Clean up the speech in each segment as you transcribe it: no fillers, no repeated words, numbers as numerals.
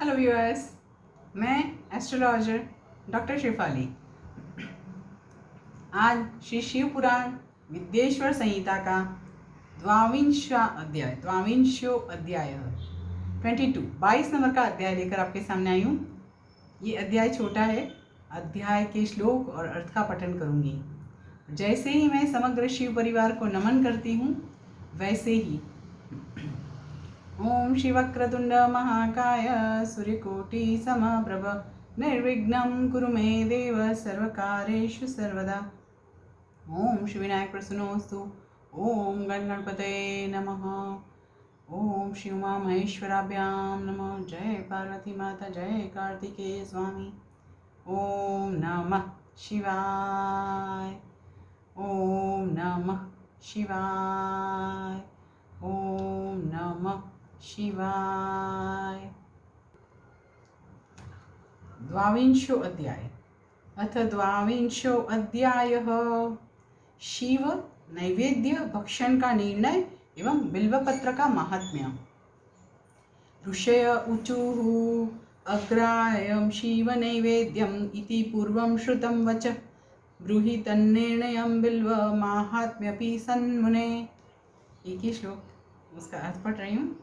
Hello viewers, मैं astrologer doctor Shefali आज श्री शिव पुराण विद्येश्वर संहिता का द्वाविंशो अध्याय 22 नंबर का अध्याय लेकर आपके सामने आई हूँ। ये अध्याय छोटा है। अध्याय के श्लोक और अर्थ का पठन करूँगी। जैसे ही मैं समग्र शिव परिवार को नमन करती हूँ, वैसे ही ओम शिवक्रतुंड महाकाय सूर्यकोटि समप्रभ निर्विघ्नं कुरु मे देव सर्वकार्येषु सर्वदा। ओम श्री विनायक प्रसन्नोस्तु। ओम गणपतये नमः। ओम श्री उमा महेश्वराभ्यां नमः। जय पार्वती माता, जय कार्तिकेय स्वामी। ओम नमः शिवाय। ओम नमः शिवाय। ओम नमः शिवाय। द्वाविंशो अध्याय। अथ द्वाविंशो अध्यायः शिव नैवेद्य भक्षण का निर्णय एवं बिल्वपत्र का महात्म्य। ऋषय ऊचुः अग्राह्यं शिव नैवेद्यम् इति पूर्वं श्रुतं वच ब्रूहि तन्निर्णयं बिल्व माहात्म्यपि सन्मुने। एक ही श्लोक, उसका अर्थ पढ़ रही हूँ।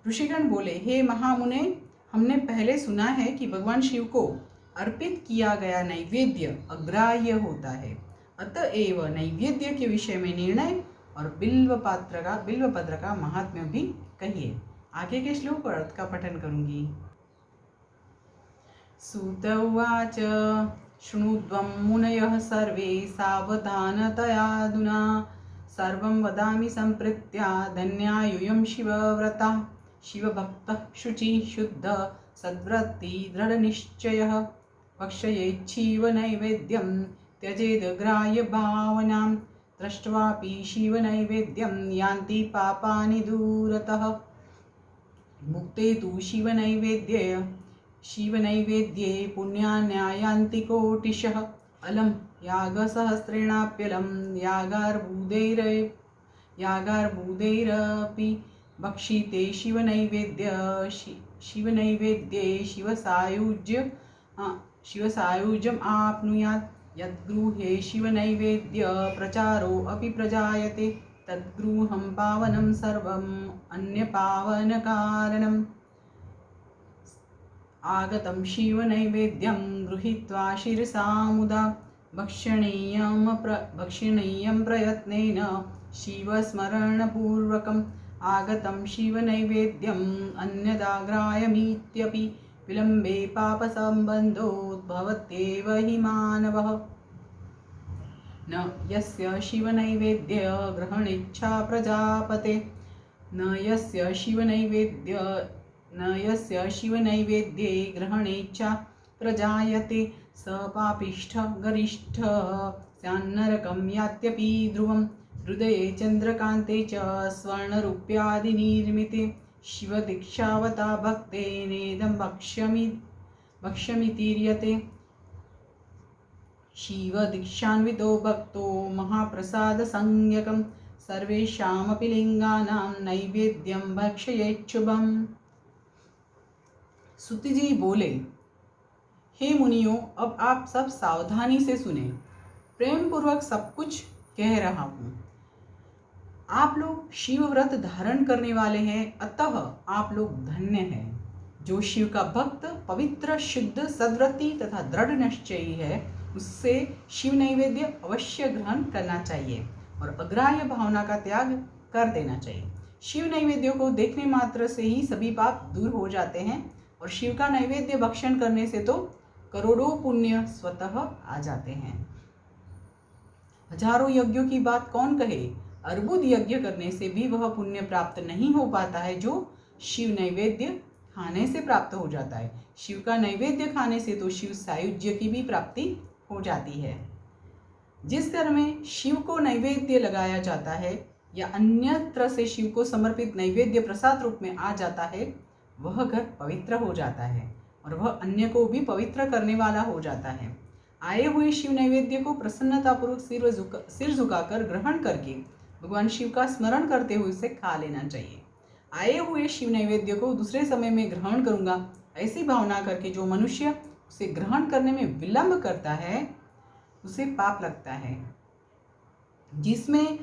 ऋषिगण बोले, हे महामुने, हमने पहले सुना है कि भगवान शिव को अर्पित किया गया नैवेद्य अग्राह्य होता है। अतएव नैवेद्य के विषय में निर्णय और बिल्वपत्र का महात्म्य भी कहिए। आगे के श्लोक और अर्थ का पठन करूंगी। सूत उवाच शृणुध्वं मुनयः सर्वे सावधानतयाधुना सर्वं वदामि सम्प्रीत्या धन्यायुयं शिवव्रता। शिवभक्तः शुचि शुद्ध सद्व्रती दृढनिश्चयः भक्षयेच्छिव नैवेद्यं त्यजेदग्राह्य भावनां दृष्ट्वापि शिवनैवेद्यं यान्ति पापानि दूरतः। मुक्ते तु शिवनैवेद्ये पुण्यान्यायान्ति कोटिशः अलं यागसहस्रेणाप्यलं यागार्बुदैरपि भक्षिते शिवनैवेद्ये शिवसायुज्यम् आप्नुयात्। यद्गृहे शिवनैवेद्य प्रचारो अपि प्रजायते तद्गृहं पावनं सर्वम् अन्यपावनकारणम्। आगतं शिवनैवेद्यं गृहीत्वा शिरसा मुदा भक्षणीयं प्रयत्नेन शिवस्मरणपूर्वकम्। आगतं शिवनैवेद्यम् अन्यदाग्राह्यमित्यपि विलम्बे पापसम्बन्धोद्भवत्येव हि मानवः। न यस्य शिवनैवेद्य ग्रहणेच्छा प्रजापते न यस्य शिवनैवेद्ये ग्रहणेच्छा प्रजायते स पापिष्ठ गरिष्ठः स्यान्नरकं यात्यपि ध्रुवं। हृदये चन्द्रकान्ते च स्वर्णरूप्यादिनिर्मिते शिवदीक्षावता भक्तेनेदं भक्ष्यमितीर्यते। शिवदीक्षान्वितो भक्तो महाप्रसादसंज्ञकं सर्वेषामपि लिंगानां नैवेद्यं भक्षयेच्छुभम्। सूत जी बोले, हे मुनियों, अब आप सब सावधानी से सुने। प्रेम पूर्वक सब कुछ कह रहा हूँ। आप लोग शिव व्रत धारण करने वाले हैं, अतः आप लोग धन्य हैं। जो शिव का भक्त पवित्र शुद्ध सद्व्रती तथा दृढ़ निश्चयी है, उससे शिव नैवेद्य अवश्य ग्रहण करना चाहिए और अग्राह्य भावना का त्याग कर देना चाहिए। शिव नैवेद्य को देखने मात्र से ही सभी पाप दूर हो जाते हैं और शिव का नैवेद्य भक्षण करने से तो करोड़ों पुण्य स्वतः आ जाते हैं। हजारों यज्ञों की बात कौन कहे, अर्बुद यज्ञ करने से भी वह पुण्य प्राप्त नहीं हो पाता है जो शिव नैवेद्य खाने से प्राप्त हो जाता है। शिव का नैवेद्य खाने से तो शिव सायुज्य की भी प्राप्ति हो जाती है। जिस घर में शिव को नैवेद्य लगाया जाता है या अन्यत्र से शिव को समर्पित नैवेद्य प्रसाद रूप में आ जाता है, वह घर पवित्र हो जाता है और वह अन्य को भी पवित्र करने वाला हो जाता है। आए हुए शिव नैवेद्य को प्रसन्नतापूर्वक सिर झुकाकर ग्रहण करके भगवान शिव का स्मरण करते हुए उसे खा लेना चाहिए। आए हुए शिव नैवेद्य को दूसरे समय में ग्रहण करूंगा ऐसी भावना करके जो मनुष्य उसे ग्रहण करने में विलंब करता है उसे पाप लगता है। जिसमें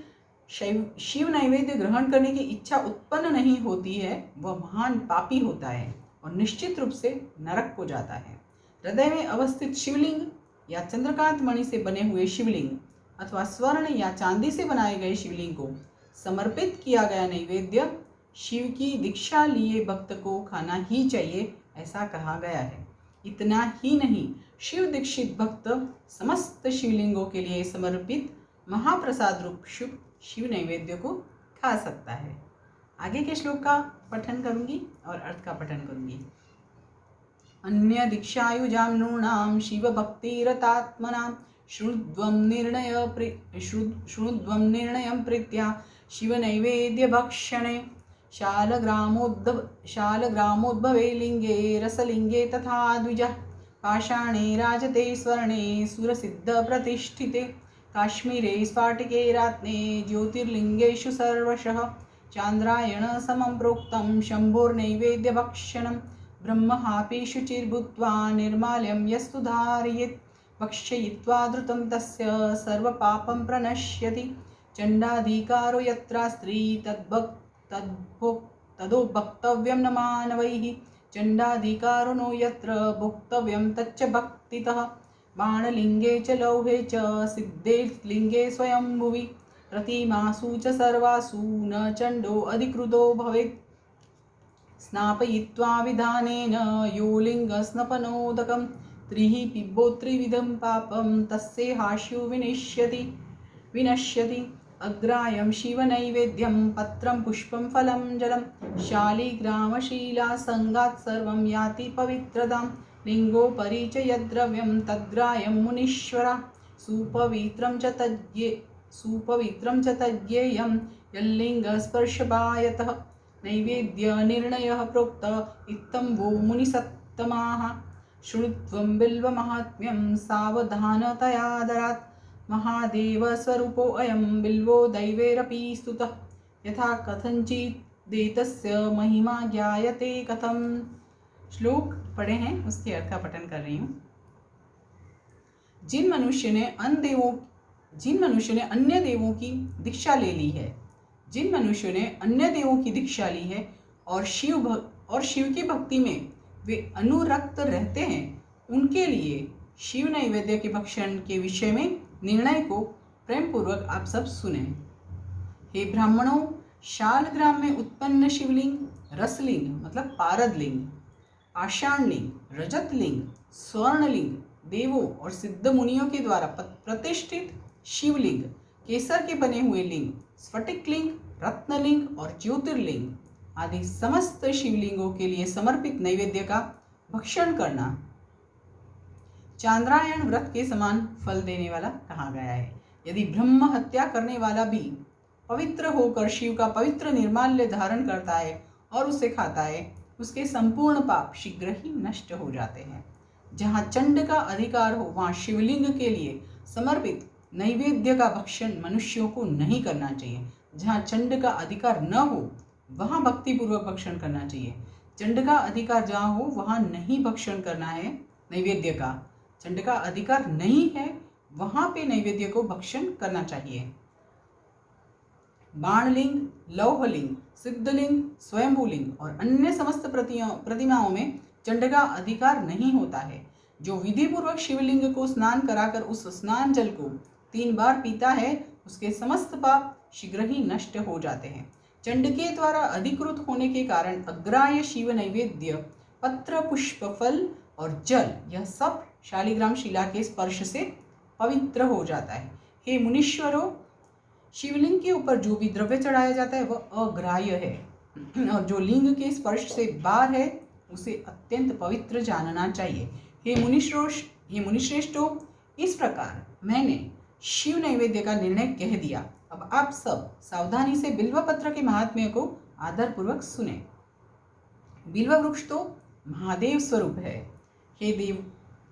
शिव नैवेद्य ग्रहण करने की इच्छा उत्पन्न नहीं होती है वह महान पापी होता है और निश्चित रूप से नरक को जाता है। हृदय में अवस्थित शिवलिंग या चंद्रकांत मणि से बने हुए शिवलिंग अथवा स्वर्ण या चांदी से बनाए गए शिवलिंग को समर्पित किया गया नैवेद्य शिव की दीक्षा लिए भक्त को खाना ही चाहिए, ऐसा कहा गया है। इतना ही नहीं, शिव दीक्षित भक्त समस्त शिवलिंगों के लिए समर्पित महाप्रसाद रूप शुभ शिव नैवेद्य को खा सकता है। आगे के श्लोक का पठन करूंगी और अर्थ का पठन करूंगी। अन्य दीक्षायुजां नृणां शिव भक्तिरतात्मनां शृण्वं निर्णयं प्रीत्या शिव नैवेद्य भक्षणे शालग्रामोद्भवे लिंगे रसलिंगे तथा द्विजः पाषाणे राजते स्वर्णे सुरसिद्धप्रतिष्ठिते काश्मीरे स्फाटिके रात्ने ज्योतिर्लिंगेषु सर्वशः चान्द्रायण समं प्रोक्तं शम्भोर्नैवेद्यभक्षणं ब्रह्महापि शुचिर्भूत्वा निर्माल्यं यस्तु धारयेत् भक्षयित्वा धृतं तस्य सर्वपापं प्रणश्यति चण्डाधिकारो यत्रास्त्री तदोभक्तव्यं न मानवैः चण्डाधिकारो नो यत्र भोक्तव्यं तच्च भक्तितः बाणलिंगे च लौहे च सिद्धे लिंगे स्वयंभुवि प्रतिमासु च सर्वासु न चण्डो अधिकृतो भवेत् स्नापयित्वा विधानेन यो लिंगस्नपनोदकं त्रिः पिबोत्रिविधं पापं तस्य हास्यो विनश्यति अग्रायं शिवनैवेद्यं पत्रं पुष्पं फलं जलं शालिग्रामशीला संगात् सर्वं याति पवित्रतां लिंगोपरि च यद्द्रव्यं तद्ग्राह्यं मुनीश्वरा सुपवित्रं च तज्ञेयं यल्लिङ्गस्पर्शभायतः नैवेद्यनिर्णयः प्रोक्त इत्थं वो मुनिसत्तमाः शृणुत्वं बिल्वमाहात्म्यं सावधानतयादरात् महादेवस्वरूपोऽयं बिल्वो दैवैरपि स्तुतः यथा कथञ्चिदेतस्य महिमा ज्ञायते कथम्। श्लोक पढ़े हैं, उसके अर्थ का पठन कर रही हूँ। जिन मनुष्य ने अन्य देवों की दीक्षा ले ली है, जिन मनुष्यों ने अन्य देवों की दीक्षा ली है और शिव की भक्ति में वे अनुरक्त रहते हैं, उनके लिए शिव नैवेद्य के भक्षण के विषय में निर्णय को प्रेम पूर्वक आप सब सुने। हे ब्राह्मणों, शालग्राम में उत्पन्न शिवलिंग, रसलिंग मतलब पारदलिंग, पाषाणलिंग, रजतलिंग, स्वर्णलिंग, देवों और सिद्ध मुनियों के द्वारा प्रतिष्ठित शिवलिंग, केसर के बने हुए लिंग, स्फटिकलिंग, रत्नलिंग और ज्योतिर्लिंग आदि समस्त शिवलिंगों के लिए समर्पित नैवेद्य का भक्षण करना चांद्रायण व्रत के समान फल देने वाला कहा गया है। यदि ब्रह्म हत्या करने वाला भी पवित्र होकर शिव का पवित्र निर्माल्य धारण करता है और उसे खाता है, उसके संपूर्ण पाप शीघ्र ही नष्ट हो जाते हैं। जहाँ चंड का अधिकार हो वहाँ शिवलिंग के लिए समर्पित नैवेद्य का भक्षण मनुष्यों को नहीं करना चाहिए। जहाँ चंड का अधिकार न हो वहाँ भक्तिपूर्वक भक्षण करना चाहिए। चंड का अधिकार जहाँ हो वहाँ नहीं भक्षण करना है नैवेद्य का। चंड का अधिकार नहीं है वहाँ पे नैवेद्य को भक्षण करना चाहिए। बाणलिंग, लौहलिंग, सिद्धलिंग, स्वयंभूलिंग और अन्य समस्त प्रतिमाओं में चंड का अधिकार नहीं होता है। जो विधि पूर्वक शिवलिंग को स्नान कराकर उस स्नान जल को 3 बार पीता है, उसके समस्त पाप शीघ्र ही नष्ट हो जाते हैं। चंड के द्वारा अधिकृत होने के कारण अग्राह्य शिव नैवेद्य, पत्र, पुष्प, फल और जल यह सब शालिग्राम शिला के स्पर्श से पवित्र हो जाता है। हे मुनीश्वरों, शिवलिंग के ऊपर जो भी द्रव्य चढ़ाया जाता है वह अग्राह्य है और जो लिंग के स्पर्श से बाहर है उसे अत्यंत पवित्र जानना चाहिए। हे मुनिश्रेष्ठों, इस प्रकार मैंने शिव नैवेद्य का निर्णय कह दिया। अब आप सब सावधानी से बिल्व पत्र के महात्म्य को आदरपूर्वक सुने। बिल्व वृक्ष तो महादेव स्वरूप है। हे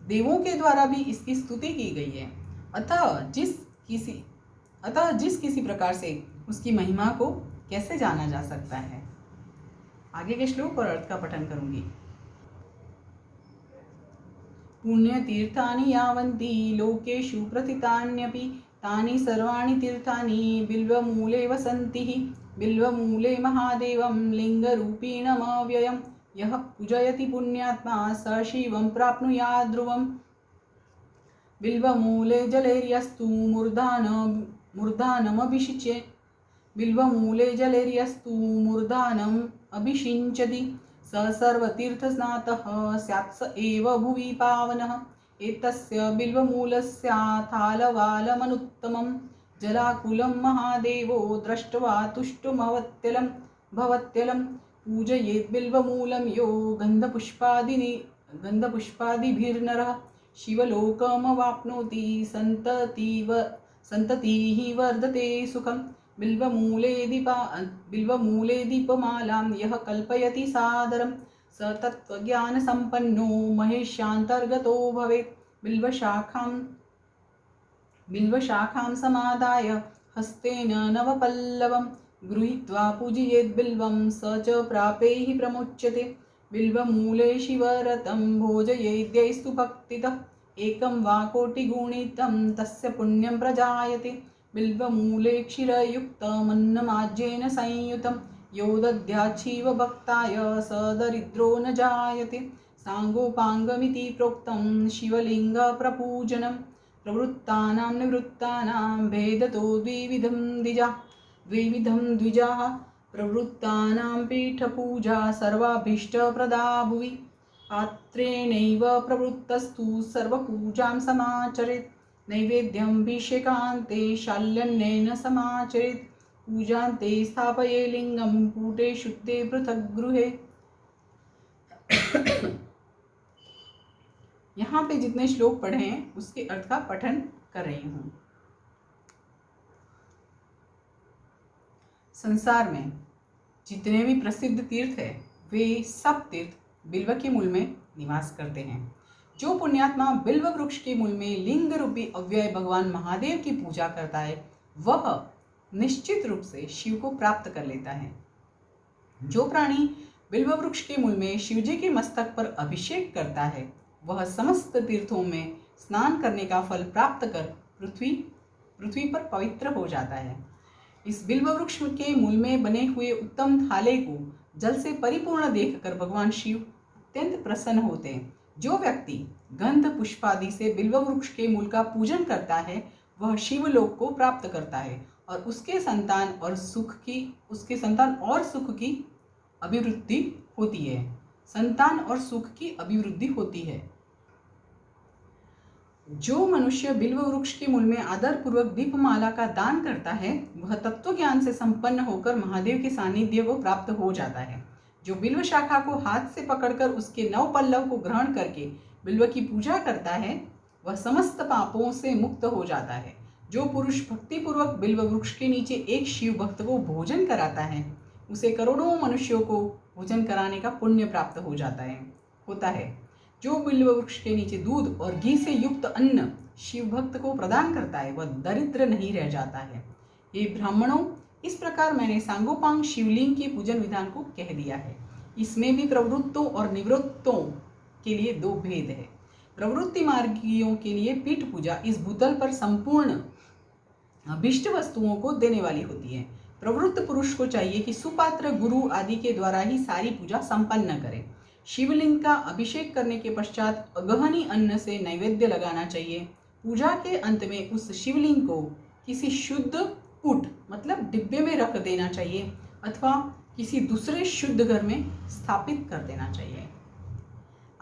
देवों के द्वारा भी इसकी स्तुति की गई है। अतः जिस किसी प्रकार से उसकी महिमा को कैसे जाना जा सकता है। आगे के श्लोक और अर्थ का पठन करूंगी। पुण्यतीर्थानि यावन्ति लोकेषु प्रथितान्यपि तानि सर्वाणि तीर्थानि बिल्वमूले वसन्ति। बिल्वमूले महादेवं लिङ्गरूपिणमव्ययं यः पूजयति पुण्यात्मा स शिवं प्राप्नुयात् ध्रुवम्। बिल्वमूले जलेर्यस्तु मूर्धानमभिषिच्य बिल्वमूले जलेर्यस्तु मूर्धानम् अभिषिञ्चति स सर्वतीर्थस्नातः स्यात् स एव भुवि पावनः। एतस्य बिल्वमूलस्याथालवालमनुत्तमं जलाकुलं महादेवो दृष्ट्वा तुष्टुमवत्यलं भवत्यलं पूजयेत् बिल्वमूलं यो गन्धपुष्पादिभिर्नरः शिवलोकमवाप्नोति सन्ततिः वर्धते सुखम्। बिल्वमूले दीपमालां यः कल्पयति सादरं स तत्त्वज्ञानसम्पन्नो महेशान्तर्गतो भवेत्। बिल्वशाखां समादाय हस्तेन नवपल्लवं गृहीत्वा पूजयेत् बिल्वं स च प्रापैः प्रमुच्यते। बिल्वमूले शिवरतं भोजयेद्यैस्तु भक्तितः एकं वा कोटिगुणितं तस्य पुण्यं प्रजायते। बिल्वमूले क्षीरयुक्तमन्नमाज्येन संयुतं यो दद्यात् शिवभक्ताय स दरिद्रो न जायते। साङ्गोपाङ्गमिति प्रोक्तं शिवलिङ्गप्रपूजनं प्रवृत्तानां निवृत्तानां भेदतो द्विविधं द्विजाः प्रवृत्तानां पीठपूजा सर्वाभीष्टप्रदा भुवि पात्रेणैव प्रवृत्तस्तु सर्वपूजां समाचरेत्। नैवेद्यमभिषेकान्ते शाल्यन्नेन समाचरेत् पूजान्ते स्थापये लिंगं कूटे शुद्धे पृथक् गृहे। यहाँ पे जितने श्लोक पढ़े हैं उसके अर्थ का पठन कर रही हूँ। संसार में जितने भी प्रसिद्ध तीर्थ है वे सब तीर्थ बिल्व के मूल में निवास करते हैं। जो पुण्यात्मा बिल्व वृक्ष के मूल में लिंग रूपी अव्यय भगवान महादेव की पूजा करता है वह निश्चित रूप से शिव को प्राप्त कर लेता है। जो प्राणी बिल्व वृक्ष के मूल में शिवजी के मस्तक पर अभिषेक करता है वह समस्त तीर्थों में स्नान करने का फल प्राप्त कर पृथ्वी पर पवित्र हो जाता है। इस बिल्व वृक्ष के मूल में बने हुए उत्तम थाले को जल से परिपूर्ण देखकर भगवान शिव अत्यंत प्रसन्न होते हैं। जो व्यक्ति गंध पुष्पादि से बिल्व वृक्ष के मूल का पूजन करता है वह शिवलोक को प्राप्त करता है और उसके संतान और सुख की अभिवृद्धि होती है। संतान और सुख की अभिवृद्धि होती है। जो मनुष्य बिल्व वृक्ष के मूल में आदर पूर्वक दीपमाला का दान करता है वह तत्व ज्ञान से संपन्न होकर महादेव के सानिध्य को प्राप्त हो जाता है। जो बिल्व शाखा को हाथ से पकड़कर उसके 9 पल्लव को ग्रहण करके बिल्व की पूजा करता है वह समस्त पापों से मुक्त हो जाता है। जो पुरुष भक्ति पूर्वक बिल्व वृक्ष के नीचे एक शिव भक्त को भोजन कराता है उसे करोड़ों मनुष्यों को भोजन कराने का पुण्य प्राप्त होता है। जो बिल्व वृक्ष के नीचे दूध और घी से युक्त अन्न शिव भक्त को प्रदान करता है वह दरिद्र नहीं रह जाता है। ये ब्राह्मणों, इस प्रकार मैंने सांगोपांग शिवलिंग के पूजन विधान को कह दिया है। इसमें भी प्रवृत्तों और निवृत्तों के लिए 2 भेद है। प्रवृत्ति मार्गियों के लिए पीठ पूजा इस भूतल पर संपूर्ण अभिष्ट वस्तुओं को देने वाली होती है। प्रवृत्त पुरुष को चाहिए कि सुपात्र गुरु आदि के द्वारा ही सारी पूजा संपन्न करे। शिवलिंग का अभिषेक करने के पश्चात अगहनी अन्न से नैवेद्य लगाना चाहिए। पूजा के अंत में उस शिवलिंग को किसी शुद्ध कूट मतलब डिब्बे में रख देना चाहिए अथवा किसी दूसरे शुद्ध घर में स्थापित कर देना चाहिए।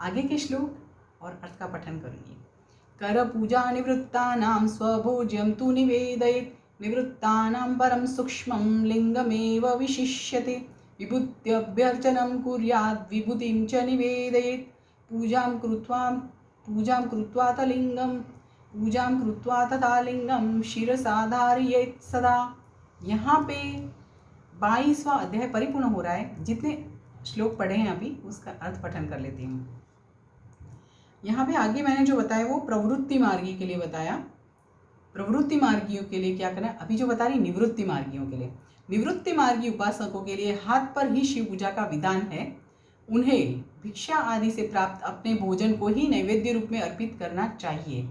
आगे के श्लोक और अर्थ का पठन करूंगी। कर पूजा निवृत्तानां स्वभोज्यं तु निवेदयेत् निवृत्तानां परं सूक्ष्मं लिंगमेव विशिष्यते विभूत्यभ्यर्चनं कुर्यात् विभूतिं च निवेदयेत् पूजां कृत्वा तथा लिंगम शिरसा धारयेत् सदा। यहाँ पे 22वां अध्याय परिपूर्ण हो रहा है। जितने श्लोक पढ़े हैं अभी उसका अर्थ पठन कर लेती हूँ। यहाँ पे आगे मैंने जो बताया वो प्रवृत्ति मार्गी के लिए बताया। प्रवृत्ति मार्गियों के लिए क्या करना है, अभी जो बता रही निवृत्ति मार्गियों के लिए। निवृत्ति मार्गी उपासकों के लिए हाथ पर ही शिव पूजा का विधान है। उन्हें भिक्षा आदि से प्राप्त अपने भोजन को ही नैवेद्य रूप में अर्पित करना चाहिए।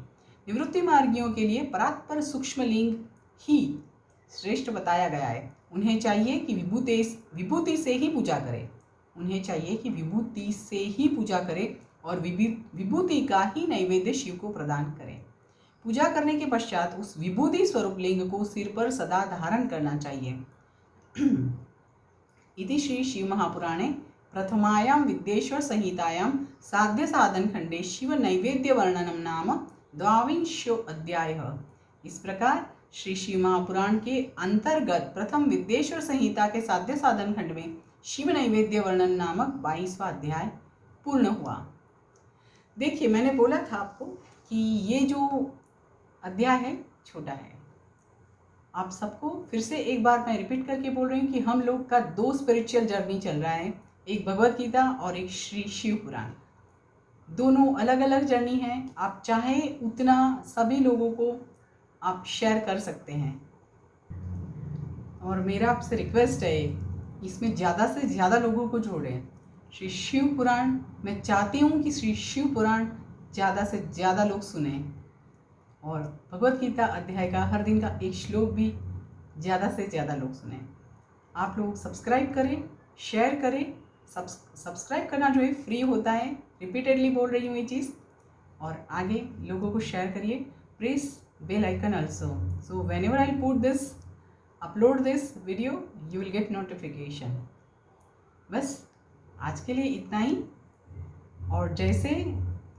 निवृत्ति मार्गियों के लिए परात्पर सूक्ष्म लिंग ही श्रेष्ठ बताया गया है। उन्हें चाहिए कि विभूति से ही पूजा करें। उन्हें चाहिए कि विभूति से ही पूजा करें और विभूति का ही नैवेद्य शिव को प्रदान करें। पूजा करने के पश्चात उस विभूति स्वरूप लिंग को सिर पर सदा धारण करना चाहिए। इति श्री शिव महापुराणे प्रथमायां विद्येश्वर संहितायां साध्य साधन खंडे शिव नैवेद्य वर्णनम नाम द्वाविंशो अध्याय। इस प्रकार श्री शिव महापुराण के अंतर्गत प्रथम विद्येश्वर संहिता के साध्य साधन खंड में शिव नैवेद्य वर्णन नामक 22वां अध्याय पूर्ण हुआ। देखिए, मैंने बोला था आपको कि ये जो अध्याय है छोटा है। आप सबको फिर से एक बार मैं रिपीट करके बोल रही हूँ कि हम लोग का 2 स्पिरिचुअल जर्नी चल रहा है, एक भगवत गीता और एक श्री शिव पुराण। दोनों अलग अलग जर्नी है। आप चाहे उतना सभी लोगों को आप शेयर कर सकते हैं। और मेरा आपसे रिक्वेस्ट है इसमें ज़्यादा से ज़्यादा लोगों को जोड़ें। श्री शिव पुराण, मैं चाहती हूँ कि श्री शिव पुराण ज़्यादा से ज़्यादा लोग सुने और भगवत गीता अध्याय का हर दिन का एक श्लोक भी ज़्यादा से ज़्यादा लोग सुने। आप लोग सब्सक्राइब करें, शेयर करें। सब्सक्राइब करना जो है फ्री होता है, रिपीटेडली बोल रही हूँ ये चीज़। और आगे लोगों को शेयर करिए। Press bell icon also, so whenever I upload this video you will get notification. बस आज के लिए इतना ही। और जैसे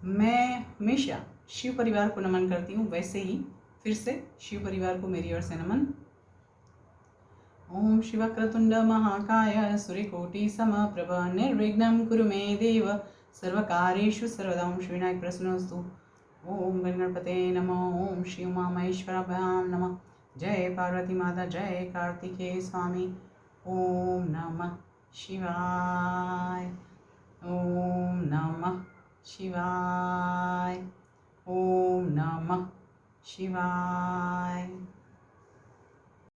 मैं हमेशा शिव परिवार को नमन करती हूँ, वैसे ही फिर से शिव परिवार को मेरी ओर से नमन। ओम शिवक्रतुंड महाकाय सूर्यकोटि समप्रभ निर्विघ्नं कुरु मे देव सर्वकार्येषु सर्वदा। ओम श्रीविनायक प्रसन्नस्तु। ओम गणपते नमः। ओम श्री उमा महेश्वराभ्यां नमः। जय पार्वती माता, जय कार्तिकेय स्वामी। ओम नमः शिवाय। ओम नमः शिवाय। ओम नमः शिवाय।